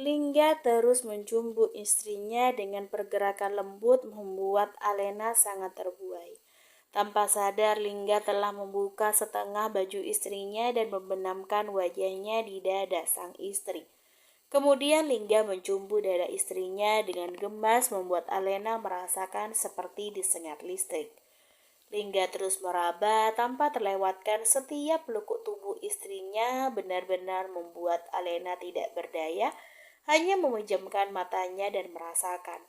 Lingga terus mencumbu istrinya dengan pergerakan lembut membuat Alena sangat terbuai. Tanpa sadar, Lingga telah membuka setengah baju istrinya dan membenamkan wajahnya di dada sang istri. Kemudian Lingga mencumbu dada istrinya dengan gemas membuat Alena merasakan seperti disengat listrik. Lingga terus meraba tanpa terlewatkan setiap lekuk tubuh istrinya benar-benar membuat Alena tidak berdaya, hanya memejamkan matanya dan merasakan.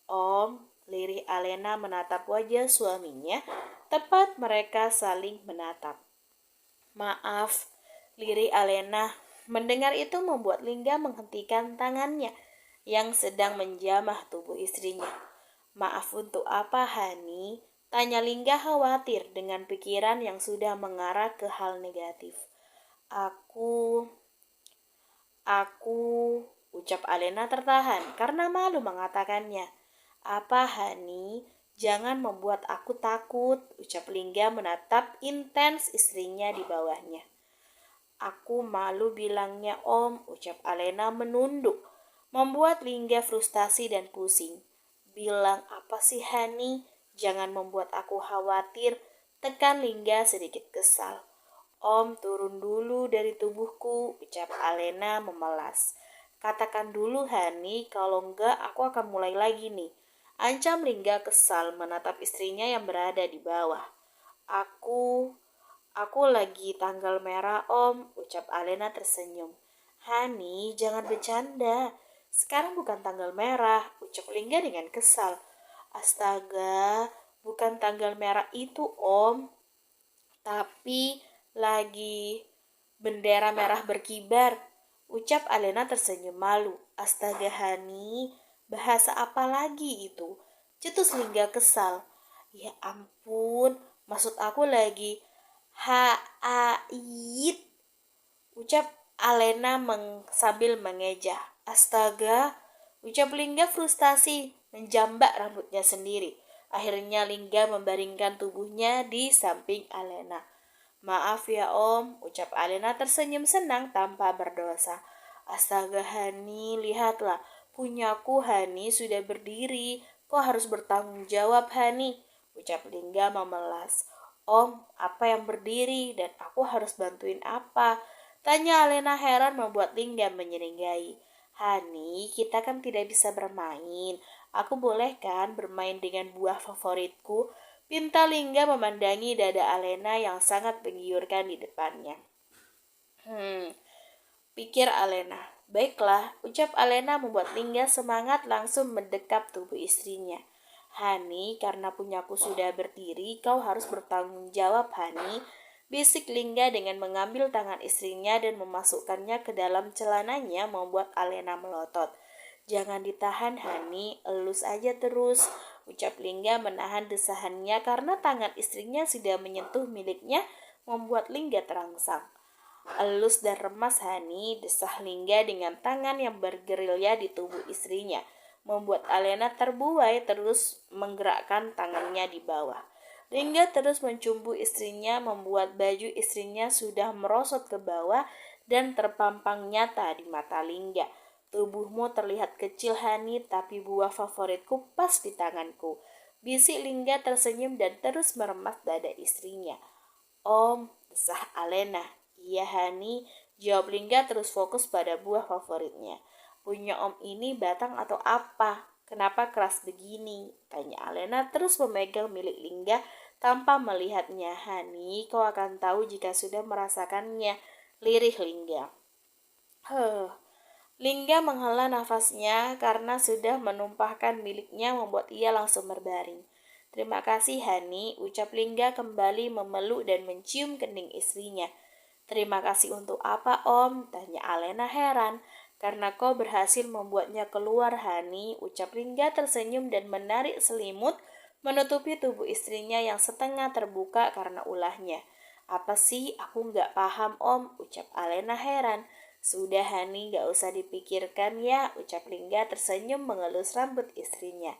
Om, lirih Alena menatap wajah suaminya, tepat mereka saling menatap. Maaf, lirih Alena. Mendengar itu membuat Lingga menghentikan tangannya yang sedang menjamah tubuh istrinya. Maaf untuk apa, Hani? Tanya Lingga khawatir dengan pikiran yang sudah mengarah ke hal negatif. Aku, ucap Alena tertahan karena malu mengatakannya. Apa, Hani? Jangan membuat aku takut, ucap Lingga menatap intens istrinya di bawahnya. Aku malu bilangnya, Om, ucap Alena menunduk, membuat Lingga frustasi dan pusing. Bilang apa sih, Hani? Jangan membuat aku khawatir, tekan Lingga sedikit kesal. Om, turun dulu dari tubuhku, ucap Alena memelas. Katakan dulu, Hani, kalau enggak aku akan mulai lagi nih. Ancam Lingga kesal menatap istrinya yang berada di bawah. Aku lagi tanggal merah, Om, ucap Alena tersenyum. Hani, jangan bercanda. Sekarang bukan tanggal merah, ucap Lingga dengan kesal. Astaga, bukan tanggal merah itu, Om. Tapi lagi bendera merah berkibar, ucap Alena tersenyum malu. Astaga, Hani, bahasa apa lagi itu? Cetus Lingga kesal. Ya ampun, maksud aku lagi haid, ucap Alena sambil mengejah. Astaga, ucap Lingga frustasi menjambak rambutnya sendiri. Akhirnya Lingga membaringkan tubuhnya di samping Alena. Maaf ya, Om, ucap Alena tersenyum senang tanpa berdosa. Astaga, Hani, lihatlah, punyaku Hani sudah berdiri. Kau harus bertanggung jawab, Hani, ucap Lingga memelas. Om, apa yang berdiri dan aku harus bantuin apa? Tanya Alena heran membuat Lingga menyeringai. Hani, kita kan tidak bisa bermain. Aku boleh kan bermain dengan buah favoritku? Pinta Lingga memandangi dada Alena yang sangat menggiurkan di depannya. Pikir Alena. Baiklah, ucap Alena membuat Lingga semangat langsung mendekap tubuh istrinya. Hani, karena punyaku sudah berdiri, kau harus bertanggung jawab, Hani. Bisik Lingga dengan mengambil tangan istrinya dan memasukkannya ke dalam celananya membuat Alena melotot. Jangan ditahan, Hani, elus aja terus, ucap Lingga menahan desahannya karena tangan istrinya sudah menyentuh miliknya membuat Lingga terangsang. Elus dan remas, Hani, desah Lingga dengan tangan yang bergerilya di tubuh istrinya, membuat Alena terbuai terus menggerakkan tangannya di bawah. Lingga terus mencumbu istrinya membuat baju istrinya sudah merosot ke bawah dan terpampang nyata di mata Lingga. Tubuhmu terlihat kecil, Hani, tapi buah favoritku pas di tanganku. Bisik Lingga tersenyum dan terus meremas dada istrinya. Om, desah Alena. Iya, Hani, jawab Lingga terus fokus pada buah favoritnya. Punya Om ini batang atau apa? Kenapa keras begini? Tanya Alena terus memegang milik Lingga tanpa melihatnya. Hani, kau akan tahu jika sudah merasakannya, lirih Lingga. Lingga menghela nafasnya karena sudah menumpahkan miliknya membuat ia langsung berbaring. Terima kasih, Hani, ucap Lingga kembali memeluk dan mencium kening istrinya. Terima kasih untuk apa, Om? Tanya Alena heran. Karena kau berhasil membuatnya keluar, Hani, ucap Lingga tersenyum dan menarik selimut menutupi tubuh istrinya yang setengah terbuka karena ulahnya. Apa sih? Aku nggak paham, Om, ucap Alena heran. Sudah, Hani, gak usah dipikirkan ya, ucap Lingga tersenyum mengelus rambut istrinya.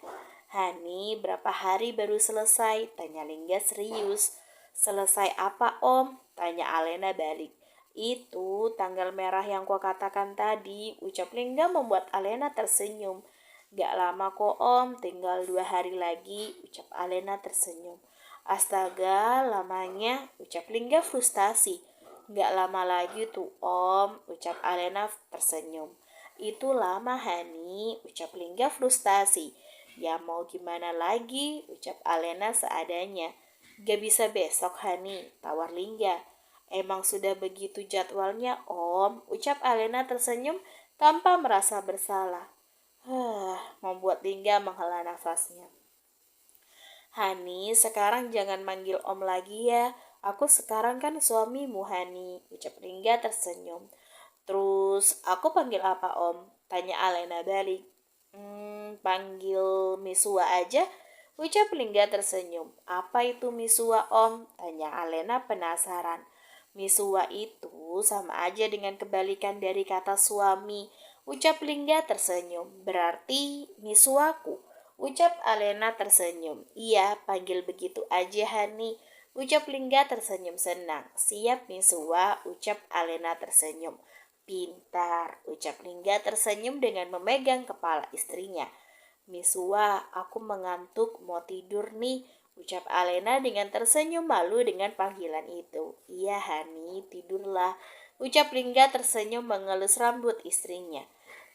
Hani, berapa hari baru selesai? Tanya Lingga serius. Selesai apa, Om? Tanya Alena balik. Itu tanggal merah yang kau katakan tadi, ucap Lingga membuat Alena tersenyum. Gak lama kok om, tinggal 2 hari lagi, ucap Alena tersenyum. Astaga, lamanya, ucap Lingga frustasi. Gak lama lagi tuh om, ucap Alena tersenyum. Itu lama Hani, ucap Lingga frustasi. Ya mau gimana lagi, ucap Alena seadanya. Gak bisa besok Hani, tawar Lingga. Emang sudah begitu jadwalnya om, ucap Alena tersenyum tanpa merasa bersalah. Membuat Lingga menghela nafasnya. Hani, sekarang jangan manggil om lagi ya. Aku sekarang kan suamimu Hani, ucap Lingga tersenyum. Terus aku panggil apa om? Tanya Alena balik. Panggil Misua aja, ucap Lingga tersenyum. Apa itu Misua om? Tanya Alena penasaran. Misua itu sama aja dengan kebalikan dari kata suami, ucap Lingga tersenyum. Berarti Misuaku, ucap Alena tersenyum. Iya, panggil begitu aja Hani, ucap Lingga tersenyum senang. Siap Misua, ucap Alena tersenyum. Pintar, ucap Lingga tersenyum dengan memegang kepala istrinya. Misua, aku mengantuk, mau tidur nih, ucap Alena dengan tersenyum malu dengan panggilan itu. Iya Hani, tidurlah, ucap Lingga tersenyum mengelus rambut istrinya.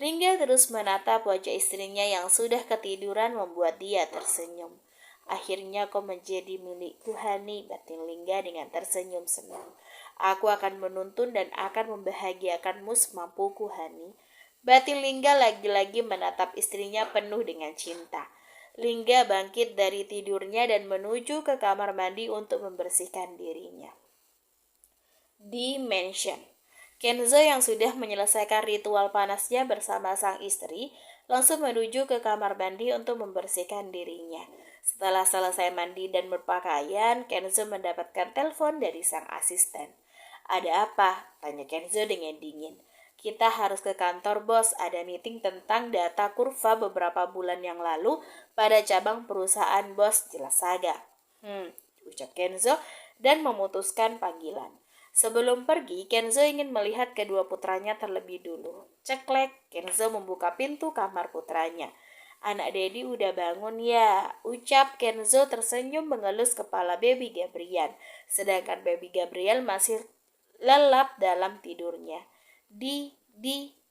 Lingga terus menatap wajah istrinya yang sudah ketiduran membuat dia tersenyum. Akhirnya kau menjadi milikku Hani, batin Lingga dengan tersenyum senang. Aku akan menuntun dan akan membahagiakanmu semampuku Hani. Batin Lingga lagi-lagi menatap istrinya penuh dengan cinta. Lingga bangkit dari tidurnya dan menuju ke kamar mandi untuk membersihkan dirinya. Di mansion, Kenzo yang sudah menyelesaikan ritual panasnya bersama sang istri langsung menuju ke kamar mandi untuk membersihkan dirinya. Setelah selesai mandi dan berpakaian, Kenzo mendapatkan telepon dari sang asisten. Ada apa? Tanya Kenzo dengan dingin. Kita harus ke kantor bos, ada meeting tentang data kurva beberapa bulan yang lalu pada cabang perusahaan bos, jelas Saga. Ucap Kenzo dan memutuskan panggilan. Sebelum pergi, Kenzo ingin melihat kedua putranya terlebih dulu. Ceklek, Kenzo membuka pintu kamar putranya. Anak Dedi udah bangun ya, ucap Kenzo tersenyum mengelus kepala baby Gabriel. Sedangkan baby Gabriel masih lelap dalam tidurnya.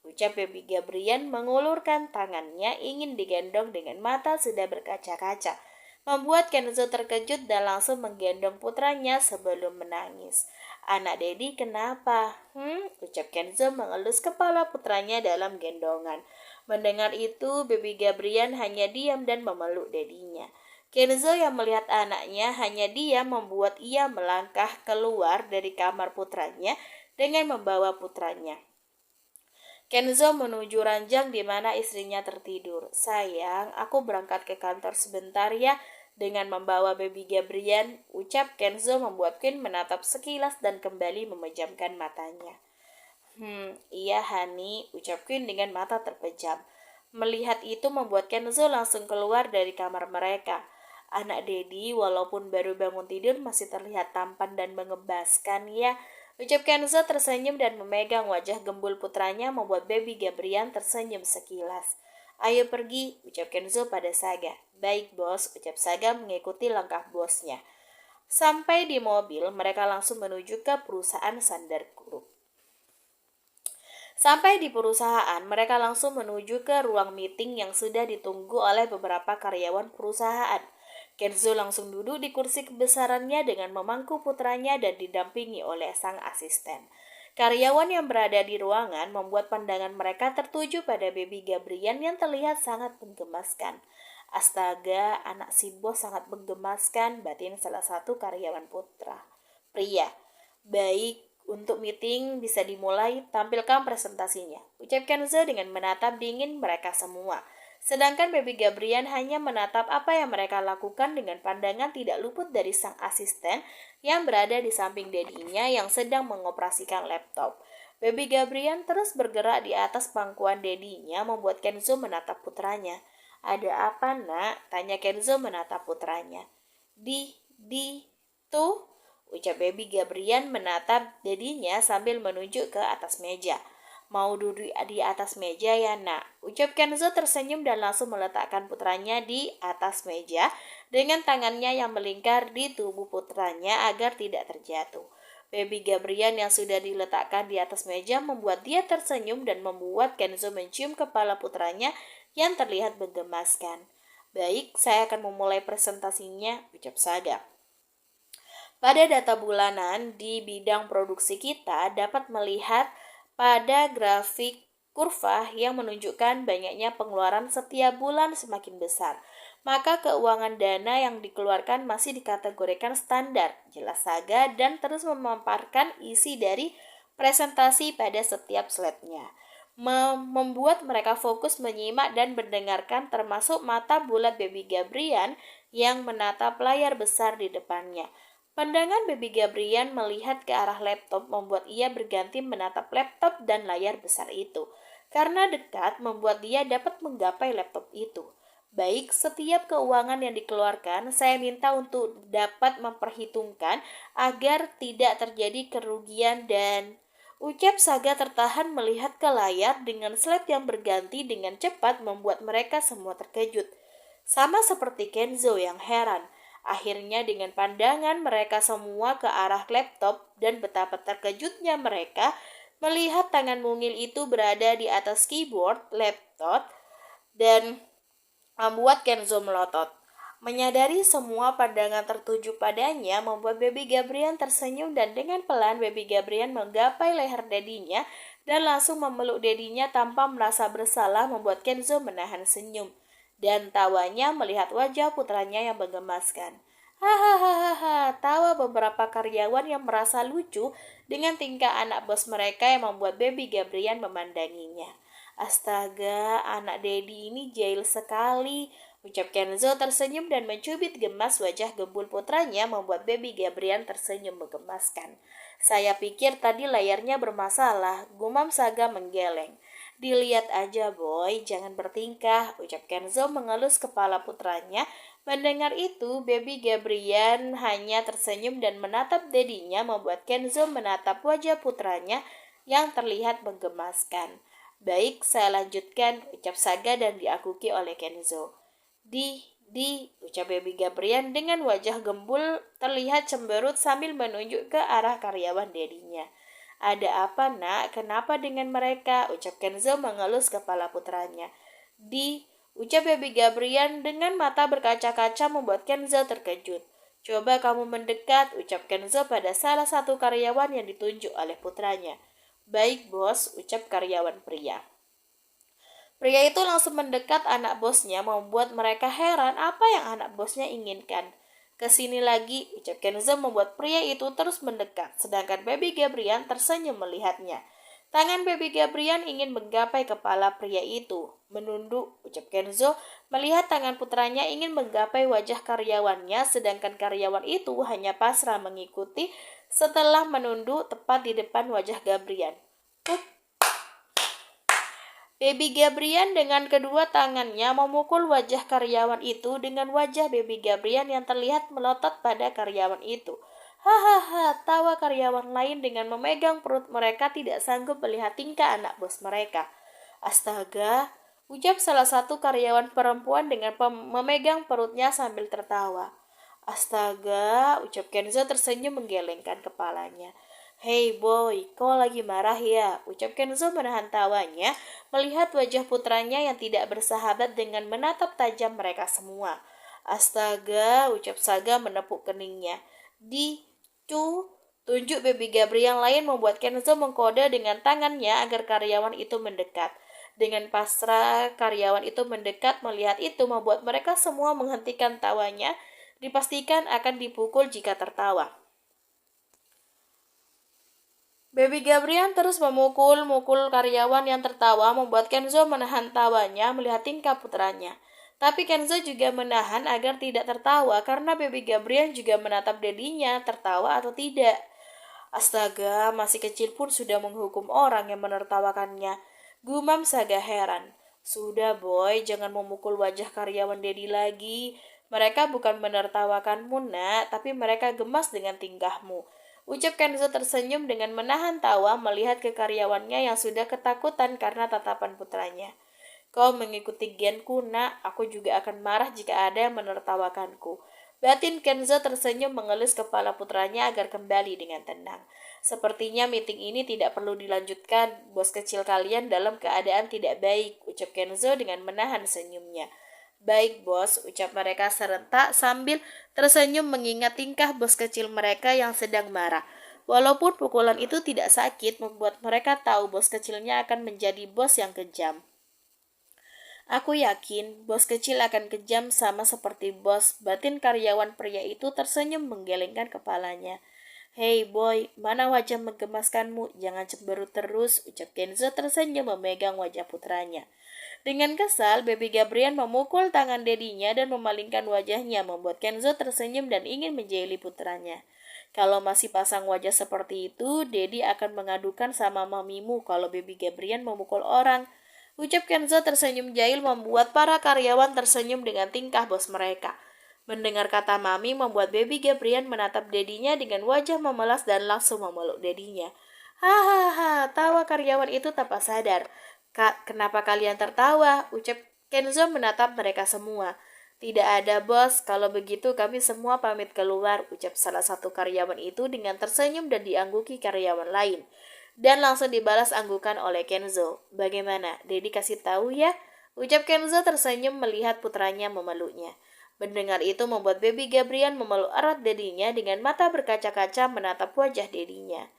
Ucap baby Gabriel mengulurkan tangannya ingin digendong dengan mata sudah berkaca-kaca. Membuat Kenzo terkejut dan langsung menggendong putranya sebelum menangis. Anak Dedi kenapa? Ucap Kenzo mengelus kepala putranya dalam gendongan. Mendengar itu, baby Gabriel hanya diam dan memeluk Dedinya. Kenzo yang melihat anaknya hanya diam membuat ia melangkah keluar dari kamar putranya dengan membawa putranya. Kenzo menuju ranjang di mana istrinya tertidur. Sayang, aku berangkat ke kantor sebentar ya dengan membawa baby Gabriel, ucap Kenzo membuat Queen menatap sekilas dan kembali memejamkan matanya. Iya Hani, ucap Queen dengan mata terpejam. Melihat itu membuat Kenzo langsung keluar dari kamar mereka. Anak Dedi walaupun baru bangun tidur masih terlihat tampan dan mengebaskan ya, ucap Kenzo tersenyum dan memegang wajah gembul putranya membuat baby Gabriel tersenyum sekilas. Ayo pergi, ucap Kenzo pada Saga. Baik bos, ucap Saga mengikuti langkah bosnya. Sampai di mobil, mereka langsung menuju ke perusahaan Sander Group. Sampai di perusahaan, mereka langsung menuju ke ruang meeting yang sudah ditunggu oleh beberapa karyawan perusahaan. Kenzo langsung duduk di kursi kebesarannya dengan memangku putranya dan didampingi oleh sang asisten. Karyawan yang berada di ruangan membuat pandangan mereka tertuju pada baby Gabriel yang terlihat sangat menggemaskan. Astaga, anak si bos sangat menggemaskan, batin salah satu karyawan putra. Pria, baik, untuk meeting bisa dimulai, tampilkan presentasinya, ucap Kenzo dengan menatap dingin mereka semua. Sedangkan baby Gabriel hanya menatap apa yang mereka lakukan dengan pandangan tidak luput dari sang asisten yang berada di samping dedinya yang sedang mengoperasikan laptop. Baby Gabriel terus bergerak di atas pangkuan dedinya membuat Kenzo menatap putranya. Ada apa nak? Tanya Kenzo menatap putranya. Tuh, ucap Baby Gabriel menatap dedinya sambil menunjuk ke atas meja. Mau duduk di atas meja ya nak, ucap Kenzo tersenyum dan langsung meletakkan putranya di atas meja dengan tangannya yang melingkar di tubuh putranya agar tidak terjatuh. Baby Gabriel yang sudah diletakkan di atas meja membuat dia tersenyum dan membuat Kenzo mencium kepala putranya yang terlihat menggemaskan. Baik, saya akan memulai presentasinya, ucap Saga. Pada data bulanan di bidang produksi kita dapat melihat pada grafik kurva yang menunjukkan banyaknya pengeluaran setiap bulan semakin besar. Maka keuangan dana yang dikeluarkan masih dikategorikan standar, jelas Saga dan terus memaparkan isi dari presentasi pada setiap slide-nya. Membuat mereka fokus menyimak dan mendengarkan termasuk mata bulat Baby Gabriel yang menatap layar besar di depannya. Pandangan Baby Gabriel melihat ke arah laptop membuat ia berganti menatap laptop dan layar besar itu. Karena dekat membuat dia dapat menggapai laptop itu. Baik, setiap keuangan yang dikeluarkan saya minta untuk dapat memperhitungkan agar tidak terjadi kerugian dan ucap Saga tertahan melihat ke layar dengan slide yang berganti dengan cepat membuat mereka semua terkejut. Sama seperti Kenzo yang heran. Akhirnya dengan pandangan mereka semua ke arah laptop dan betapa terkejutnya mereka melihat tangan mungil itu berada di atas keyboard laptop dan membuat Kenzo melotot. Menyadari semua pandangan tertuju padanya membuat Baby Gabriel tersenyum dan dengan pelan Baby Gabriel menggapai leher dedinya dan langsung memeluk dedinya tanpa merasa bersalah membuat Kenzo menahan senyum dan tawanya melihat wajah putranya yang menggemaskan. Hahaha, tawa beberapa karyawan yang merasa lucu dengan tingkah anak bos mereka yang membuat Baby Gabriel memandanginya. Astaga, anak Dedi ini jahil sekali, ucap Kenzo tersenyum dan mencubit gemas wajah gembul putranya membuat Baby Gabriel tersenyum menggemaskan. Saya pikir tadi layarnya bermasalah, gumam Saga menggeleng. Dilihat aja boy, jangan bertingkah, ucap Kenzo mengelus kepala putranya. Mendengar itu, Baby Gabriel hanya tersenyum dan menatap dedinya membuat Kenzo menatap wajah putranya yang terlihat menggemaskan. Baik, saya lanjutkan, ucap Saga dan diakuki oleh Kenzo. Ucap Baby Gabriel dengan wajah gembul terlihat cemberut sambil menunjuk ke arah karyawan dedinya. Ada apa nak? Kenapa dengan mereka? Ucap Kenzo mengelus kepala putranya. Ucap Baby Gabriel dengan mata berkaca-kaca membuat Kenzo terkejut. Coba kamu mendekat, ucap Kenzo pada salah satu karyawan yang ditunjuk oleh putranya. Baik bos, ucap karyawan pria. Pria itu langsung mendekat anak bosnya membuat mereka heran apa yang anak bosnya inginkan. Kesini lagi, ucap Kenzo membuat pria itu terus mendekat, sedangkan Baby Gabriel tersenyum melihatnya. Tangan Baby Gabriel ingin menggapai kepala pria itu. Menunduk, ucap Kenzo, melihat tangan putranya ingin menggapai wajah karyawannya, sedangkan karyawan itu hanya pasrah mengikuti setelah menunduk tepat di depan wajah Gabriel. Baby Gabriel dengan kedua tangannya memukul wajah karyawan itu dengan wajah Baby Gabriel yang terlihat melotot pada karyawan itu. Hahaha, tawa karyawan lain dengan memegang perut mereka tidak sanggup melihat tingkah anak bos mereka. Astaga, ucap salah satu karyawan perempuan dengan memegang perutnya sambil tertawa. Astaga, ucap Kenzo tersenyum menggelengkan kepalanya. Hei boy, kau lagi marah ya? Ucap Kenzo menahan tawanya, melihat wajah putranya yang tidak bersahabat dengan menatap tajam mereka semua. Astaga, ucap Saga menepuk keningnya. Tunjuk Baby Gabriel yang lain membuat Kenzo mengkode dengan tangannya agar karyawan itu mendekat. Dengan pasrah, karyawan itu mendekat melihat itu membuat mereka semua menghentikan tawanya, dipastikan akan dipukul jika tertawa. Baby Gabriel terus memukul karyawan yang tertawa membuat Kenzo menahan tawanya melihat tingkah putranya. Tapi Kenzo juga menahan agar tidak tertawa karena Baby Gabriel juga menatap dedinya tertawa atau tidak. Astaga, masih kecil pun sudah menghukum orang yang menertawakannya. Gumam Saga heran. Sudah boy, jangan memukul wajah karyawan Dedi lagi. Mereka bukan menertawakanmu, nak, tapi mereka gemas dengan tingkahmu. Ucap Kenzo tersenyum dengan menahan tawa melihat ke karyawannya yang sudah ketakutan karena tatapan putranya. Kau mengikuti genku, nak. Aku juga akan marah jika ada yang menertawakanku. Batin Kenzo tersenyum mengelus kepala putranya agar kembali dengan tenang. Sepertinya meeting ini tidak perlu dilanjutkan. Bos kecil kalian dalam keadaan tidak baik, ucap Kenzo dengan menahan senyumnya. Baik bos, ucap mereka serentak sambil tersenyum mengingat tingkah bos kecil mereka yang sedang marah. Walaupun pukulan itu tidak sakit, membuat mereka tahu bos kecilnya akan menjadi bos yang kejam. Aku yakin bos kecil akan kejam sama seperti bos. Batin karyawan pria itu tersenyum menggelengkan kepalanya. Hei boy, mana wajah menggemaskanmu? Jangan cemberut terus, ucap Kenzo tersenyum memegang wajah putranya. Dengan kesal, Baby Gabriel memukul tangan dedinya dan memalingkan wajahnya, membuat Kenzo tersenyum dan ingin menjahili putranya. Kalau masih pasang wajah seperti itu, Dedi akan mengadukan sama mamimu kalau Baby Gabriel memukul orang. Ucap Kenzo tersenyum jahil membuat para karyawan tersenyum dengan tingkah bos mereka. Mendengar kata mami membuat Baby Gabriel menatap dedinya dengan wajah memelas dan langsung memeluk dedinya. Hahaha, tawa karyawan itu tanpa sadar. Kak, kenapa kalian tertawa? Ucap Kenzo menatap mereka semua. Tidak ada bos, kalau begitu kami semua pamit keluar, ucap salah satu karyawan itu dengan tersenyum dan diangguki karyawan lain. Dan langsung dibalas anggukan oleh Kenzo. Bagaimana? Dedi kasih tahu ya? Ucap Kenzo tersenyum melihat putranya memeluknya. Mendengar itu membuat Baby Gabriel memeluk erat dedinya dengan mata berkaca-kaca menatap wajah dedinya.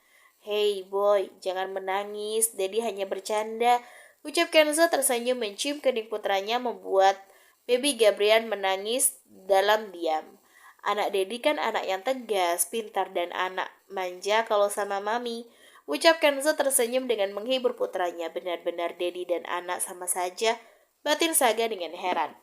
Hei boy, jangan menangis, Dedi hanya bercanda. Ucap Kenzo tersenyum mencium kening putranya membuat Baby Gabriel menangis dalam diam. Anak Dedi kan anak yang tegas, pintar dan anak manja kalau sama mami. Ucap Kenzo tersenyum dengan menghibur putranya. Benar-benar Dedi dan anak sama saja. Batin Saga dengan heran.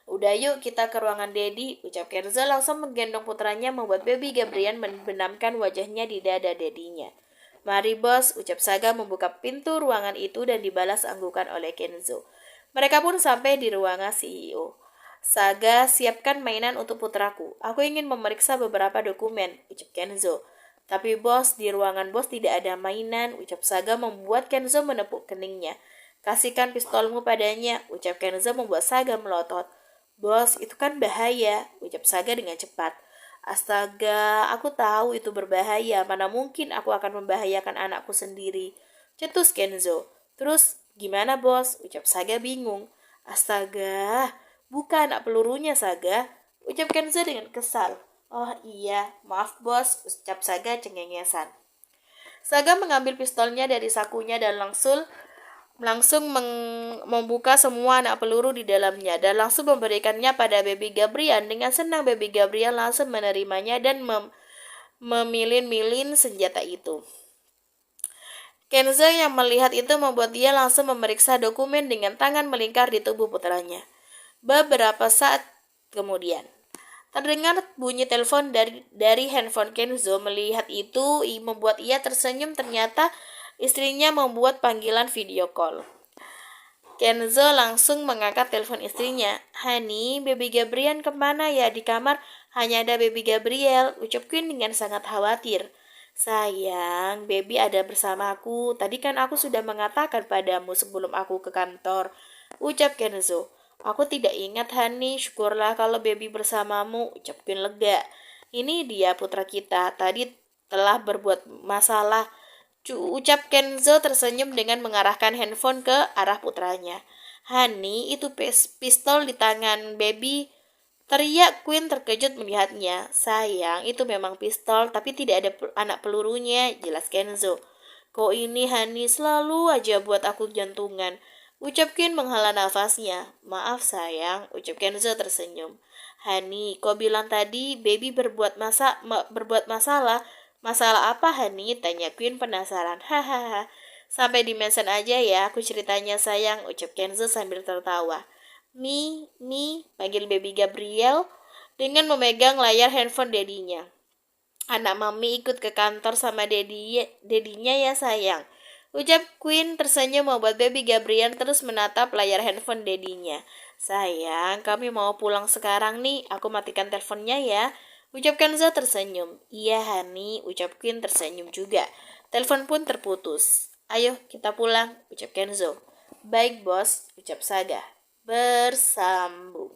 Udah yuk kita ke ruangan Dedi, ucap Kenzo langsung menggendong putranya membuat Baby Gabriel membenamkan wajahnya di dada dedinya. Mari bos, ucap Saga membuka pintu ruangan itu dan dibalas anggukan oleh Kenzo. Mereka pun sampai di ruangan CEO. Saga, siapkan mainan untuk putraku. Aku ingin memeriksa beberapa dokumen, ucap Kenzo. Tapi bos, di ruangan bos tidak ada mainan, ucap Saga membuat Kenzo menepuk keningnya. Kasihkan pistolmu padanya, ucap Kenzo membuat Saga melotot. Bos, itu kan bahaya, ucap Saga dengan cepat. Astaga, aku tahu itu berbahaya. Mana mungkin aku akan membahayakan anakku sendiri. Cetus Kenzo. Terus, gimana bos? Ucap Saga bingung. Astaga, buka anak pelurunya Saga. Ucap Kenzo dengan kesal. Oh iya, maaf bos, ucap Saga cengengesan. Saga mengambil pistolnya dari sakunya dan langsung membuka semua anak peluru di dalamnya dan langsung memberikannya pada Baby Gabriel. Dengan senang Baby Gabriel langsung menerimanya dan memilin-milin senjata itu. Kenzo yang melihat itu membuat dia langsung memeriksa dokumen dengan tangan melingkar di tubuh putranya. Beberapa saat kemudian, terdengar bunyi telepon dari handphone Kenzo. Melihat itu membuat ia tersenyum, ternyata istrinya membuat panggilan video call. Kenzo langsung mengangkat telepon istrinya. Hani, Baby Gabriel kemana ya? Di kamar hanya ada Baby Gabriel, ucap Queen dengan sangat khawatir. Sayang, Baby ada bersamaku. Tadi kan aku sudah mengatakan padamu sebelum aku ke kantor, ucap Kenzo. Aku tidak ingat Hani, syukurlah kalau Baby bersamamu, ucap Queen lega. Ini dia putra kita, tadi telah berbuat masalah, ucap Kenzo tersenyum dengan mengarahkan handphone ke arah putranya. Hani, itu pistol di tangan Baby, teriak Queen terkejut melihatnya. Sayang, itu memang pistol, tapi tidak ada anak pelurunya, jelas Kenzo. Kok ini Hani selalu aja buat aku jantungan, ucap Queen menghela nafasnya. Maaf sayang, ucap Kenzo tersenyum. Hani, kau bilang tadi Baby berbuat masalah. Masalah apa Hani? Tanya Queen penasaran. Hahaha. Sampai di-mention aja ya, aku ceritanya sayang, ucap Kenzo sambil tertawa. Mi, panggil Baby Gabriel dengan memegang layar handphone dedinya. Anak mami ikut ke kantor sama dedinya ya sayang. Ucap Queen tersenyum membuat baby Gabriel terus menatap layar handphone dedinya. Sayang, kami mau pulang sekarang nih, aku matikan teleponnya ya. Ucap Kenzo tersenyum. Iya, Hani, ucap Queen tersenyum juga. Telepon pun terputus. Ayo, kita pulang, ucap Kenzo. Baik, bos, ucap Saga. Bersambung.